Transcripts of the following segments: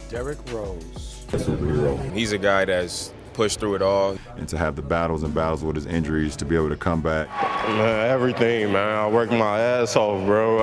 Derrick Rose. A superhero. He's a guy that's pushed through it all. And to have the battles with his injuries, to be able to come back. Man, everything, man. I worked my ass off, bro.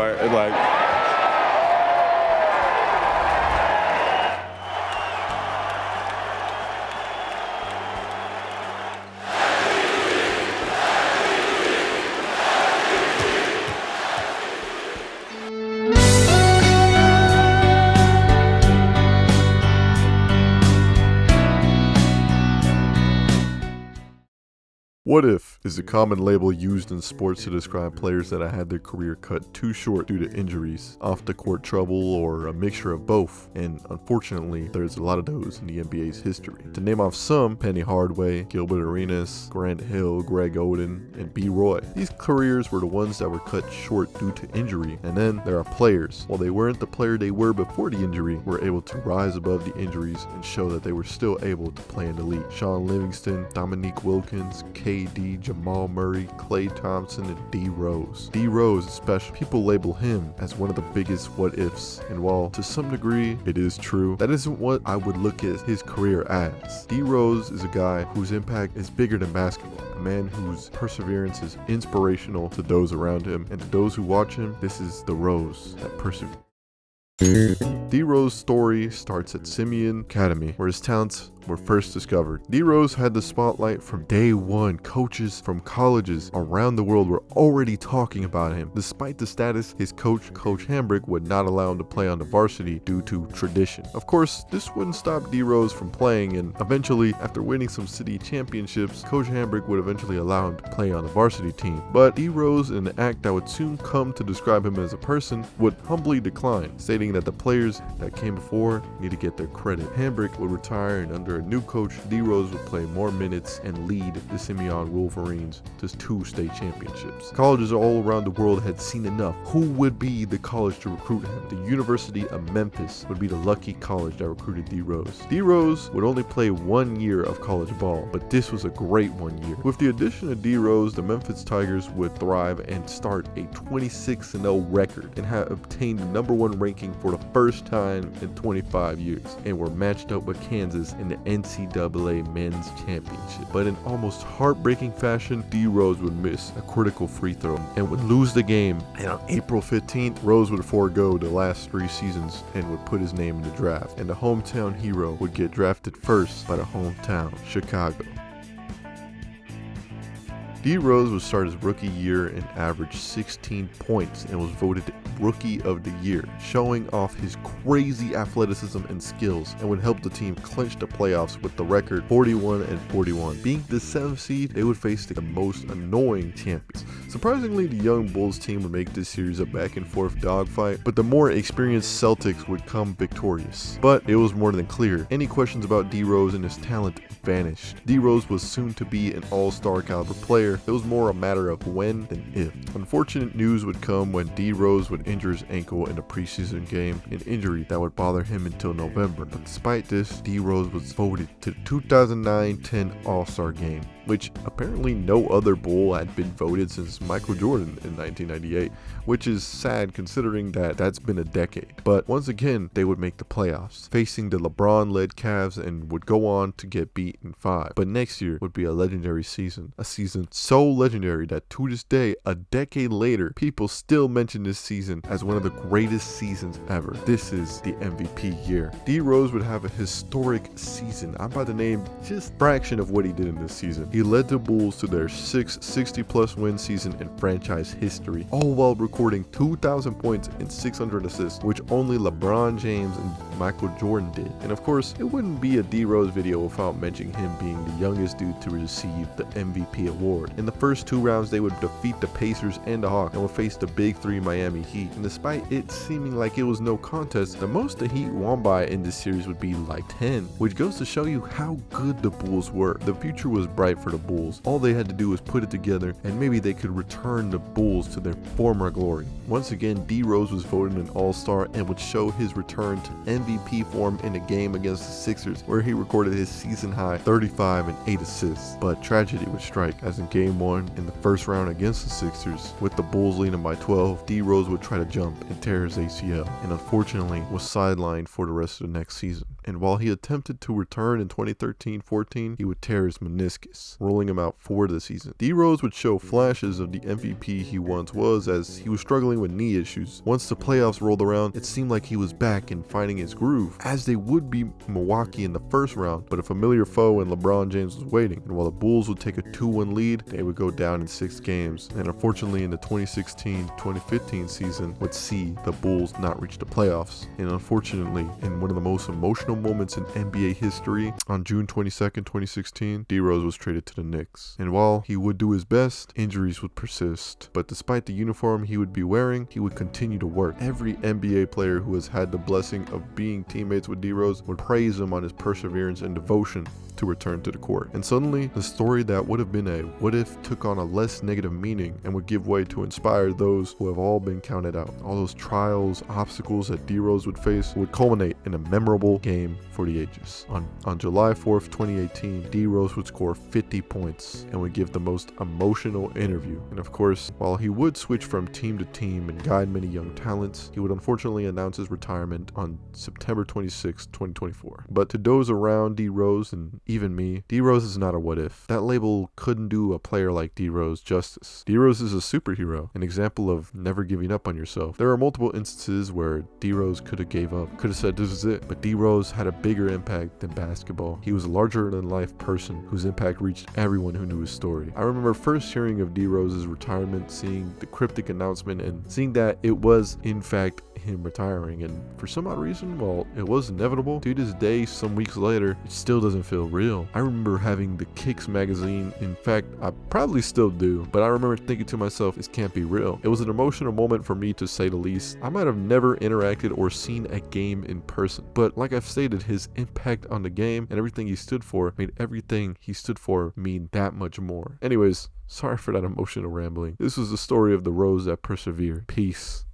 What if is a common label used in sports to describe players that have had their career cut too short due to injuries, off-the-court trouble, or a mixture of both. And unfortunately, there's a lot of those in the NBA's history. To name off some, Penny Hardaway, Gilbert Arenas, Grant Hill, Greg Oden, and B. Roy. These careers were the ones that were cut short due to injury. And then there are players. While they weren't the player they were before the injury, were able to rise above the injuries and show that they were still able to play in the league. Sean Livingston, Dominique Wilkins, KD, Jamal Murray, Klay Thompson, and D. Rose. D. Rose is special. People label him as one of the biggest what-ifs, and while to some degree it is true, that isn't what I would look at his career as. D. Rose is a guy whose impact is bigger than basketball, a man whose perseverance is inspirational to those around him, and to those who watch him, this is the Rose that perseveres. D. Rose's story starts at Simeon Academy, where his talents were first discovered. D. Rose had the spotlight from day one. Coaches from colleges around the world were already talking about him. Despite the status, his coach, Coach Hambrick, would not allow him to play on the varsity due to tradition. Of course, this wouldn't stop D. Rose from playing, and eventually, after winning some city championships, Coach Hambrick would eventually allow him to play on the varsity team. But D. Rose, in an act that would soon come to describe him as a person, would humbly decline, stating that the players that came before need to get their credit. Hambrick would retire, and under a new coach, D. Rose would play more minutes and lead the Simeon Wolverines to 2 state championships. Colleges all around the world had seen enough. Who would be the college to recruit him? The University of Memphis would be the lucky college that recruited D. Rose. D. Rose would only play 1 year of college ball, but this was a great 1 year. With the addition of D. Rose, the Memphis Tigers would thrive and start a 26-0 record and have obtained the #1 ranking for the first time in 25 years, and were matched up with Kansas in the NCAA Men's Championship. But in almost heartbreaking fashion, D. Rose would miss a critical free throw and would lose the game. And on April 15th, Rose would forego the last 3 seasons and would put his name in the draft. And the hometown hero would get drafted first by the hometown, Chicago. D. Rose would start his rookie year and averaged 16 points and was voted Rookie of the Year, showing off his crazy athleticism and skills, and would help the team clinch the playoffs with the record 41-41. Being the 7th seed, they would face the most annoying champions. Surprisingly, the young Bulls team would make this series a back-and-forth dogfight, but the more experienced Celtics would come victorious. But it was more than clear. Any questions about D. Rose and his talent vanished. D. Rose was soon to be an all-star caliber player. It was more a matter of when than if. Unfortunate news would come when D. Rose would injure his ankle in a preseason game, an injury that would bother him until November. But despite this, D. Rose was voted to the 2009-10 All-Star Game, which apparently no other Bull had been voted since Michael Jordan in 1998, which is sad considering that that's been a decade. But once again, they would make the playoffs, facing the LeBron-led Cavs, and would go on to get beat in 5. But next year would be a legendary season, a season so legendary that to this day, a decade later, people still mention this season as one of the greatest seasons ever. This is the MVP year. D. Rose would have a historic season. I'm about to name just a fraction of what he did in this season. He led the Bulls to their 6th 60-plus win season in franchise history, all while recording 2,000 points and 600 assists, which only LeBron James and Michael Jordan did. And of course, it wouldn't be a D. Rose video without mentioning him being the youngest dude to receive the MVP award. In the first 2 rounds, they would defeat the Pacers and the Hawks and would face the Big 3 Miami Heat. And despite it seeming like it was no contest, the most the Heat won by in this series would be like 10, which goes to show you how good the Bulls were. The future was bright for the Bulls. All they had to do was put it together, and maybe they could return the Bulls to their former glory. Once again, D. Rose was voted an all-star and would show his return to end MVP form in a game against the Sixers where he recorded his season-high 35 and 8 assists. But tragedy would strike, as in Game 1 in the first round against the Sixers, with the Bulls leading by 12, D Rose would try to jump and tear his ACL, and unfortunately was sidelined for the rest of the next season. And while he attempted to return in 2013-14, he would tear his meniscus, rolling him out for the season. D Rose would show flashes of the MVP he once was, as he was struggling with knee issues. Once the playoffs rolled around, it seemed like he was back and finding his groove, as they would be Milwaukee in the first round, but a familiar foe in LeBron James was waiting. And while the Bulls would take a 2-1 lead, they would go down in 6 games. And unfortunately, in the 2016-2015 season, would see the Bulls not reach the playoffs. And unfortunately, in one of the most emotional moments in NBA history, on June 22nd, 2016, D Rose was traded to the Knicks. And while he would do his best, injuries would persist. But despite the uniform he would be wearing, he would continue to work. Every NBA player who has had the blessing of being teammates with D Rose would praise him on his perseverance and devotion to return to the court. And suddenly, the story that would have been a what if took on a less negative meaning and would give way to inspire those who have all been counted out. All those trials, obstacles that D Rose would face would culminate in a memorable game for the ages. On July 4th, 2018, D Rose would score 50 points and would give the most emotional interview. And of course, while he would switch from team to team and guide many young talents, he would unfortunately announce his retirement on September 26, 2024. But to those around D Rose and even me, D Rose is not a what if. That label couldn't do a player like D Rose justice. D Rose is a superhero, an example of never giving up on yourself. There are multiple instances where D Rose could have gave up, could have said this is it, but D Rose had a bigger impact than basketball. He was a larger than life person whose impact reached everyone who knew his story. I remember first hearing of D Rose's retirement, seeing the cryptic announcement and seeing that it was in fact him retiring, and for some odd reason, while it was inevitable, to this day, some weeks later, it still doesn't feel real. I remember having the Kicks magazine. In fact, I probably still do, but I remember thinking to myself, this can't be real. It was an emotional moment for me, to say the least. I might have never interacted or seen a game in person, but like I've stated, his impact on the game and everything he stood for made everything he stood for mean that much more. Anyways, sorry for that emotional rambling. This was the story of the Rose that persevered. Peace.